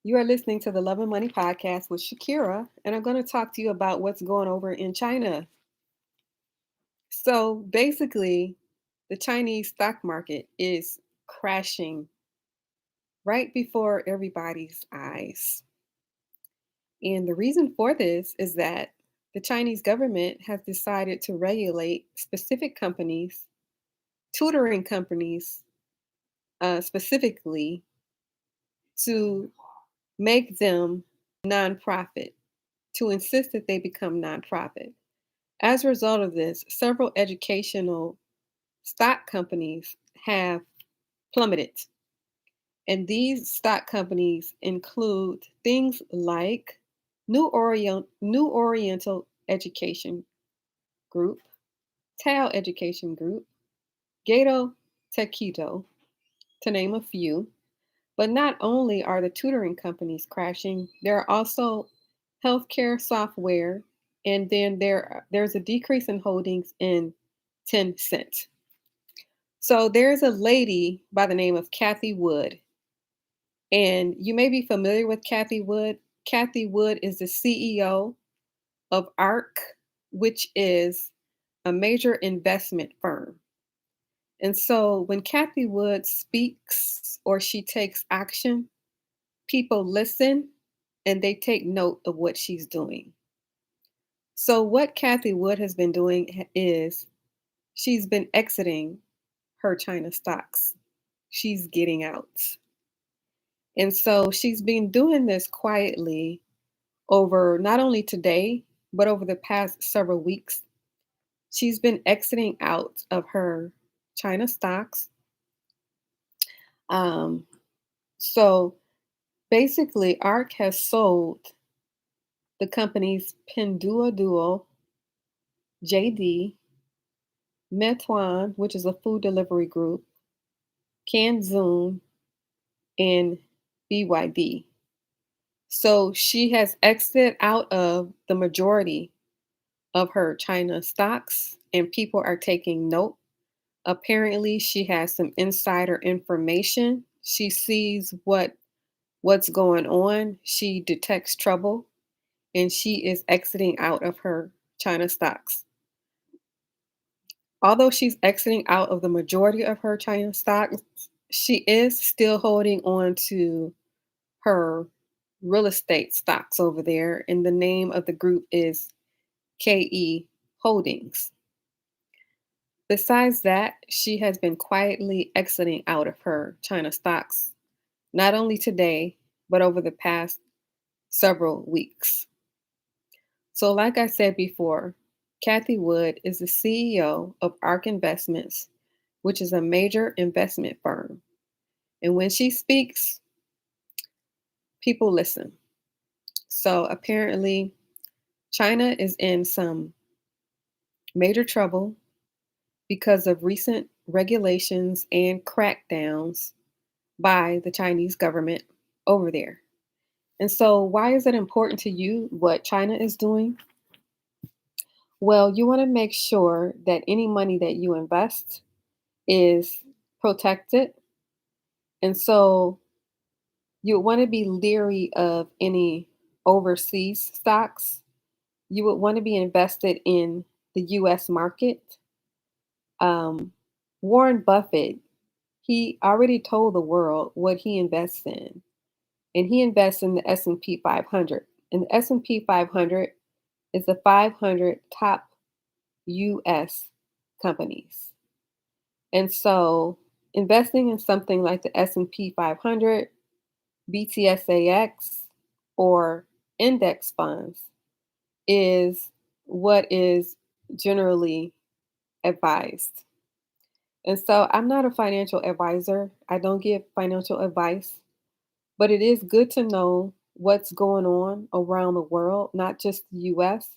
You are listening to the Love and Money podcast with Shakira, and I'm going to talk to you about what's going over in China. So basically, the Chinese stock market is crashing right before everybody's eyes. And the reason for this is that the Chinese government has decided to regulate specific companies, tutoring companies specifically, to make them nonprofit, to insist that they become nonprofit. As a result of this, several educational stock companies have plummeted. And these stock companies include things like New Oriental Education Group, Tao Education Group, Gato Taquito, to name a few. But not only are the tutoring companies crashing, there are also healthcare software, and then there's a decrease in holdings in Tencent. So there's a lady by the name of Kathy Wood, and you may be familiar with Kathy Wood. Kathy Wood is the CEO of ARK, which is a major investment firm. And so when Kathy Wood speaks or she takes action, people listen and they take note of what she's doing. So, what Kathy Wood has been doing is she's been exiting her China stocks. She's getting out. And so she's been doing this quietly over not only today, but over the past several weeks. She's been exiting out of her China stocks. Um, so basically, ARK has sold the companies Pinduoduo, JD, Meituan, which is a food delivery group, Canzoon, and BYD. So she has exited out of the majority of her China stocks, and people are taking note. Apparently, she has some insider information. She sees what's going on. She detects trouble, and she is exiting out of her China stocks. Although she's exiting out of the majority of her China stocks, she is still holding on to her real estate stocks over there, and the name of the group is KE Holdings. Besides that, she has been quietly exiting out of her China stocks, not only today, but over the past several weeks. So, like I said before, Kathy Wood is the CEO of ARK Investments, which is a major investment firm. And when she speaks, people listen. So, apparently, China is in some major trouble because of recent regulations and crackdowns by the Chinese government over there. And so, why is it important to you what China is doing? Well, you want to make sure that any money that you invest is protected. And so, you want to be leery of any overseas stocks. You would want to be invested in the US market. Um, Warren Buffett, he already told the world what he invests in, and he invests in the S&P 500. And the S&P 500 is the 500 top US companies. And so investing in something like the S&P 500, BTSAX, or index funds is what is generally advised. And so I'm not a financial advisor. I don't give financial advice, but it is good to know what's going on around the world, not just the US,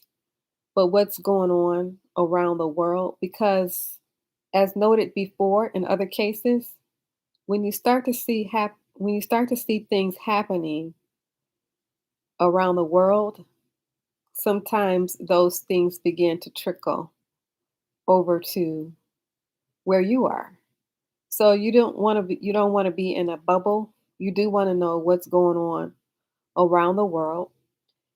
but what's going on around the world because as noted before in other cases, when you start to see things happening around the world, sometimes those things begin to trickle over to where you are. So you don't want to be in a bubble. You do want to know what's going on around the world.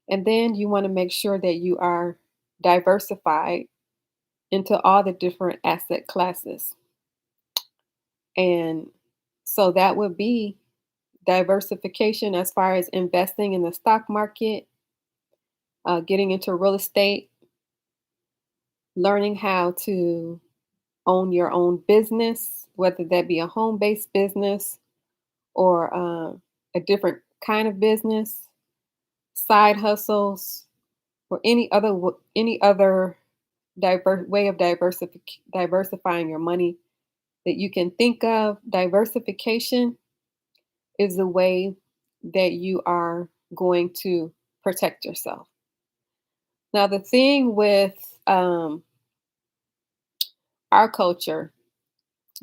And then you want to make sure that you are diversified into all the different asset classes. And so that would be diversification as far as investing in the stock market, getting into real estate, learning how to own your own business, whether that be a home based business or a different kind of business, side hustles, or any other way of diversifying your money that you can think of. Diversification is the way that you are going to protect yourself. Now, the thing with our culture,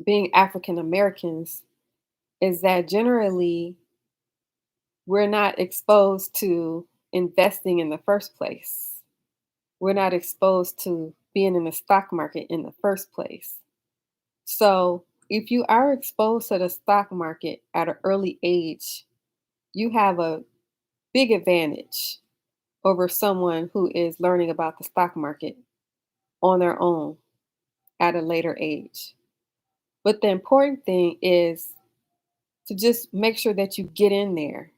being African Americans, is that generally we're not exposed to investing in the first place. We're not exposed to being in the stock market in the first place. So, if you are exposed to the stock market at an early age, you have a big advantage over someone who is learning about the stock market on their own at a later age. But the important thing is to just make sure that you get in there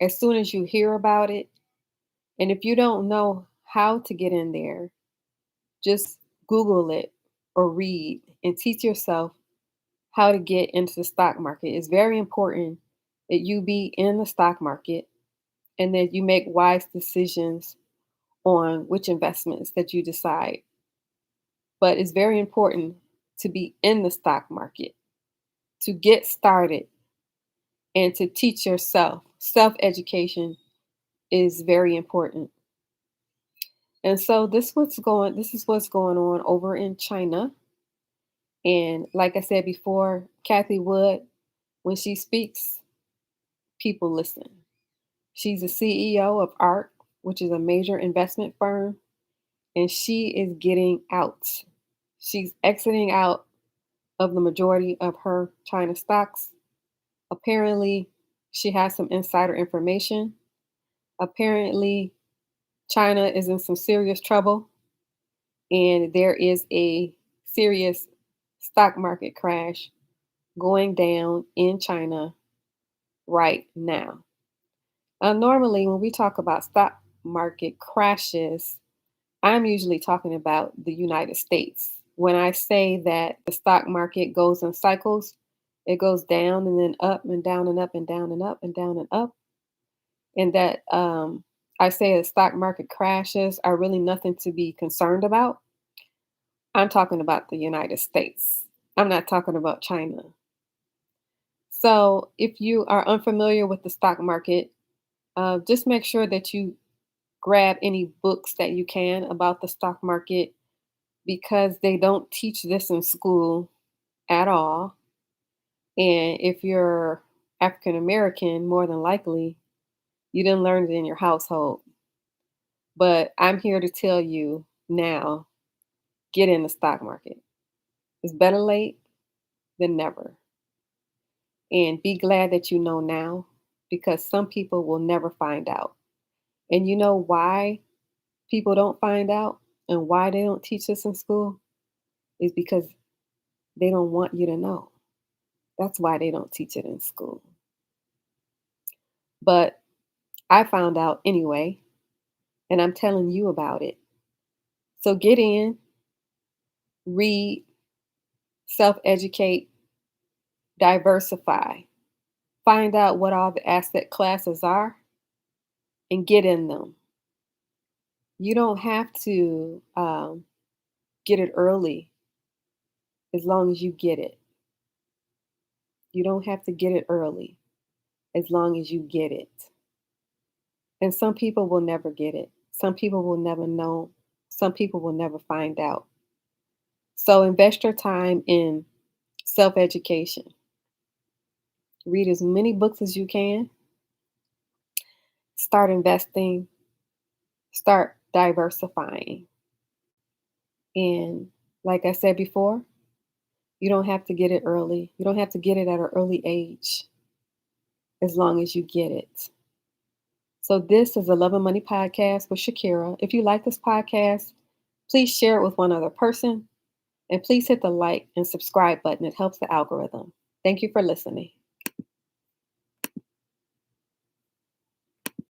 as soon as you hear about it. And if you don't know how to get in there, just Google it or read and teach yourself how to get into the stock market. It's very important that you be in the stock market and that you make wise decisions on which investments that you decide. But it's very important to be in the stock market, to get started, and to teach yourself. Self education is very important. And so this is what's going on over in China. And like I said before, Kathy Wood, when she speaks, people listen. She's the CEO of ARK, which is a major investment firm, and she is getting out. She's exiting out of the majority of her China stocks. Apparently, she has some insider information. Apparently, China is in some serious trouble, and there is a serious stock market crash going down in China right now. Normally, when we talk about stock market crashes, I'm usually talking about the United States. When I say that the stock market goes in cycles, it goes down and then up and down and up and down and up and down and up, and that I say the stock market crashes are really nothing to be concerned about. I'm talking about the United States. I'm not talking about China. So, if you are unfamiliar with the stock market, just make sure that you grab any books that you can about the stock market because they don't teach this in school at all. And if you're African American, more than likely, you didn't learn it in your household. But I'm here to tell you now, get in the stock market. It's better late than never. And be glad that you know now because some people will never find out. And you know why people don't find out and why they don't teach this in school is because they don't want you to know. That's why they don't teach it in school. But I found out anyway, and I'm telling you about it. So get in, read, self educate, diversify, find out what all the asset classes are, and get in them. You don't have to get it early as long as you get it. You don't have to get it early as long as you get it. And some people will never get it. Some people will never know. Some people will never find out. So invest your time in self education. Read as many books as you can. Start investing. Start diversifying. And like I said before, you don't have to get it early. You don't have to get it at an early age as long as you get it. So, this is the Love and Money Podcast with Shakira. If you like this podcast, please share it with one other person and please hit the like and subscribe button. It helps the algorithm. Thank you for listening.